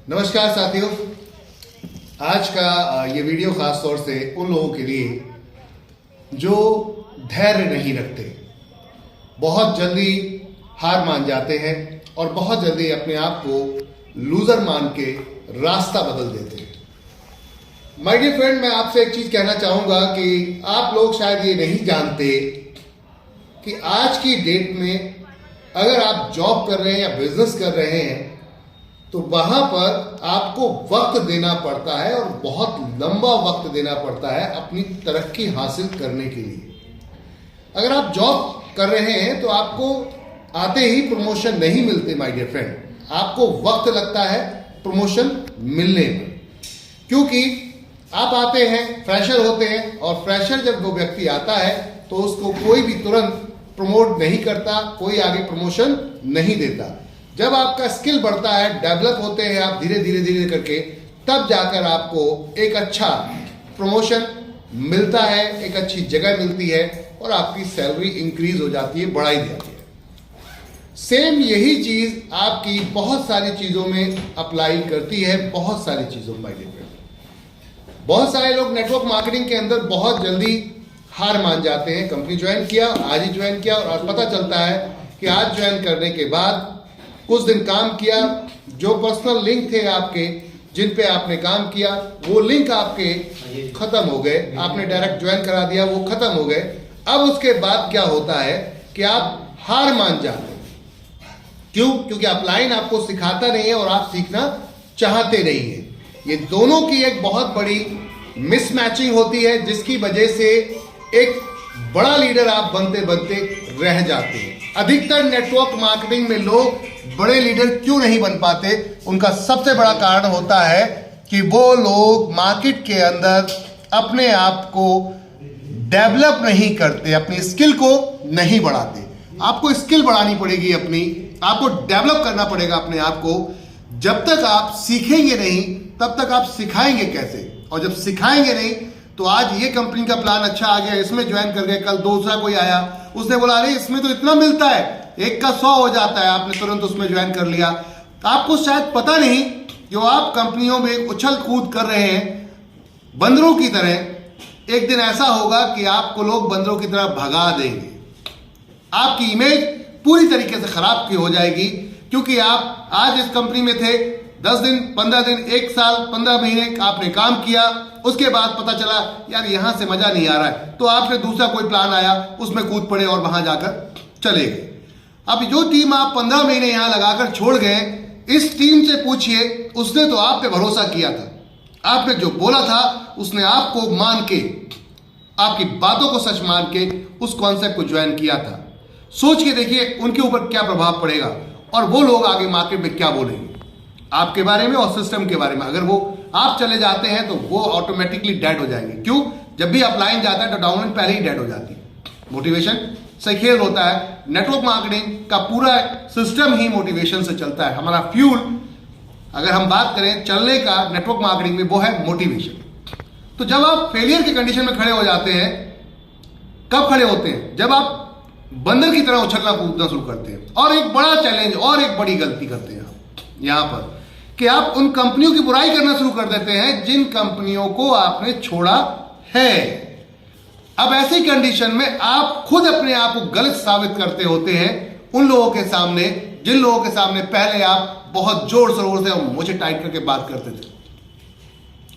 नमस्कार साथियों, आज का ये वीडियो खास तौर से उन लोगों के लिए जो धैर्य नहीं रखते, बहुत जल्दी हार मान जाते हैं और बहुत जल्दी अपने आप को लूजर मान के रास्ता बदल देते हैं। माय डियर फ्रेंड, मैं आपसे एक चीज कहना चाहूंगा कि आप लोग शायद ये नहीं जानते कि आज की डेट में अगर आप जॉब कर रहे हैं या बिजनेस कर रहे हैं तो वहां पर आपको वक्त देना पड़ता है और बहुत लंबा वक्त देना पड़ता है अपनी तरक्की हासिल करने के लिए। अगर आप जॉब कर रहे हैं तो आपको आते ही प्रमोशन नहीं मिलते माय डियर फ्रेंड, आपको वक्त लगता है प्रमोशन मिलने में, क्योंकि आप आते हैं, फ्रेशर होते हैं और फ्रेशर जब वो व्यक्ति आता है तो उसको कोई भी तुरंत प्रमोट नहीं करता, कोई आगे प्रमोशन नहीं देता। जब आपका स्किल बढ़ता है, डेवलप होते हैं आप धीरे धीरे करके, तब जाकर आपको एक अच्छा प्रमोशन मिलता है, एक अच्छी जगह मिलती है और आपकी सैलरी इंक्रीज हो जाती है, बढ़ाई जाती है। सेम यही चीज आपकी बहुत सारी चीजों में अप्लाई करती है, बहुत सारी चीजों में। बहुत सारे लोग नेटवर्क मार्केटिंग के अंदर बहुत जल्दी हार मान जाते हैं। कंपनी ज्वाइन किया, आज ही ज्वाइन किया और पता चलता है कि आज ज्वाइन करने के बाद कुछ दिन काम किया, जो पर्सनल लिंक थे आपके जिन पे आपने काम किया वो लिंक आपके खत्म हो गए, आपने डायरेक्ट ज्वाइन करा दिया, वो खत्म हो गए। अब उसके बाद क्या होता है कि आप हार मान जाते हैं। क्यों? क्योंकि अपलाइन आपको सिखाता नहीं है और आप सीखना चाहते नहीं है। ये दोनों की एक बहुत बड़ी मिसमैचिंग होती है, जिसकी वजह से एक बड़ा लीडर आप बनते बनते रह जाते हैं। अधिकतर नेटवर्क मार्केटिंग में लोग बड़े लीडर क्यों नहीं बन पाते? उनका सबसे बड़ा कारण होता है कि वो लोग मार्केट के अंदर अपने आप को डेवलप नहीं करते, अपनी स्किल को नहीं बढ़ाते। आपको स्किल बढ़ानी पड़ेगी अपनी, आपको डेवलप करना पड़ेगा अपने आप को। जब तक आप सीखेंगे नहीं तब तक आप सिखाएंगे कैसे? और जब सिखाएंगे नहीं तो आज ये कंपनी का प्लान अच्छा आ गया, इसमें ज्वाइन कर गए, कल दूसरा कोई आया, उसने बोला अरे इसमें तो इतना मिलता है, 1 का 100 हो जाता है, आपने तुरंत उसमें ज्वाइन कर लिया। आपको शायद पता नहीं, जो आप कंपनियों में उछल कूद कर रहे हैं बंदरों की तरह, एक दिन ऐसा होगा कि आपको लोग बंदरों की तरह भगा देंगे। आपकी इमेज पूरी तरीके से खराब की हो जाएगी, क्योंकि आप आज इस कंपनी में थे, 10 दिन, 15 दिन, 1 साल, 15 महीने आपने काम किया, उसके बाद पता चला यार यहां से मजा नहीं आ रहा है, तो आपने दूसरा कोई प्लान आया, उसमें कूद पड़े और वहां जाकर चले गए। अब जो टीम आप 15 महीने यहां लगाकर छोड़ गए, इस टीम से पूछिए, उसने तो आप पे भरोसा किया था, आपने जो बोला था उसने आपको मान के, आपकी बातों को सच मान के उस कॉन्सेप्ट को ज्वाइन किया था। सोच के देखिए उनके ऊपर क्या प्रभाव पड़ेगा और वो लोग आगे मार्केट में क्या बोलेंगे आपके बारे में और सिस्टम के बारे में। अगर वो आप चले जाते हैं तो वो ऑटोमेटिकली डेड हो जाएंगे। क्यों? जब भी अपलाइन जाता है तो डाउनलाइन पहले ही डेड हो जाती है। मोटिवेशन से खेल होता है। नेटवर्क मार्केटिंग का पूरा सिस्टम ही मोटिवेशन से चलता है। हमारा फ्यूल, अगर हम बात करें चलने का नेटवर्क मार्केटिंग में, वो है मोटिवेशन। तो जब आप फेलियर की कंडीशन में खड़े हो जाते हैं, कब खड़े होते हैं? जब आप बंदर की तरह उछलना कूदना शुरू करते हैं। और एक बड़ा चैलेंज और एक बड़ी गलती करते हैं यहां पर, कि आप उन कंपनियों की बुराई करना शुरू कर देते हैं जिन कंपनियों को आपने छोड़ा है। अब ऐसी कंडीशन में आप खुद अपने आप को गलत साबित करते होते हैं उन लोगों के सामने, जिन लोगों के सामने पहले आप बहुत जोर शोर से और मुझे टाइट करके बात करते थे।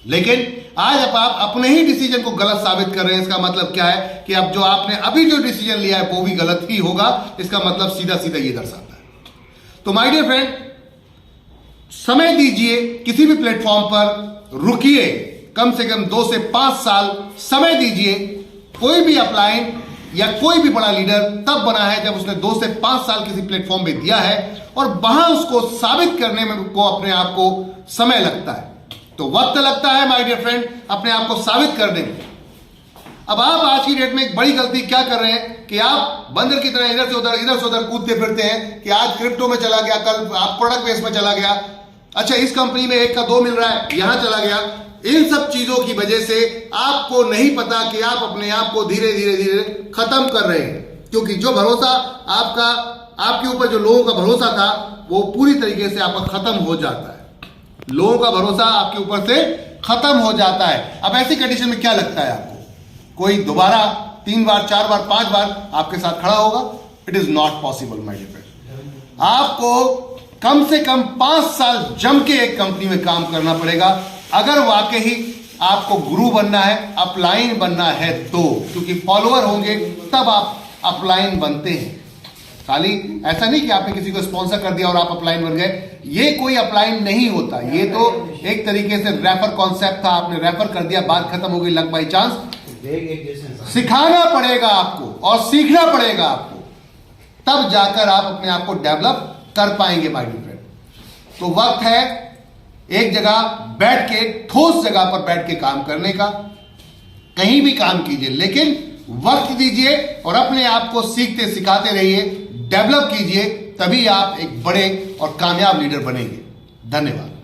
लेकिन आज अब आप अपने ही डिसीजन को गलत साबित कर रहे हैं। इसका मतलब क्या है कि अब जो आपने अभी जो डिसीजन लिया है वो भी गलत ही होगा। इसका मतलब सीधा सीधा ये दर्शाता है। तो माय डियर फ्रेंड, समय दीजिए, किसी भी प्लेटफॉर्म पर रुकिए, कम से कम 2 से 5 साल समय दीजिए। कोई भी अपलाइन या कोई भी बड़ा लीडर तब बना है जब उसने 2 से 5 साल किसी प्लेटफॉर्म पे दिया है और वहां उसको साबित करने में को अपने आप को समय लगता है, तो वक्त लगता है माय डियर फ्रेंड अपने आप को साबित करने में। अब आप आज की डेट में एक बड़ी गलती क्या कर रहे हैं कि आप बंदर की तरह इधर से उधर कूदते फिरते हैं कि आज क्रिप्टो में चला गया, कल आप प्रोडक्ट बेस में चला गया, अच्छा इस कंपनी में 1 का 2 मिल रहा है, यहां चला गया। इन सब चीजों की वजह से आपको नहीं पता कि आप अपने आप को धीरे धीरे खत्म कर रहे हैं, क्योंकि जो भरोसा आपके ऊपर जो लोगों का भरोसा था वो पूरी तरीके से आपका खत्म हो जाता है। लोगों का भरोसा आपके ऊपर से खत्म हो जाता है। अब ऐसी कंडीशन में क्या लगता है आपको, कोई दोबारा 3 बार 4 बार 5 बार आपके साथ खड़ा होगा? It is not possible my dear friend. आपको कम से कम 5 साल जम के एक कंपनी में काम करना पड़ेगा अगर वाकई आपको गुरु बनना है, अपलाइन बनना है तो, क्योंकि फॉलोअर होंगे तब आप अपलाइन बनते हैं। खाली ऐसा नहीं कि आपने किसी को स्पॉन्सर कर दिया और आप अपलाइन बन गए, ये कोई अपलाइन नहीं होता। ये तो एक तरीके से रेफर कॉन्सेप्ट था, आपने रेफर कर दिया, बात खत्म हो गई, लक बाई चांस। सिखाना पड़ेगा आपको और सीखना पड़ेगा आपको, तब जाकर आप अपने आप को डेवलप कर पाएंगे माय डियर फ्रेंड। तो वक्त है एक जगह बैठ के, ठोस जगह पर बैठ के काम करने का। कहीं भी काम कीजिए लेकिन वक्त दीजिए और अपने आप को सीखते सिखाते रहिए, डेवलप कीजिए, तभी आप एक बड़े और कामयाब लीडर बनेंगे। धन्यवाद।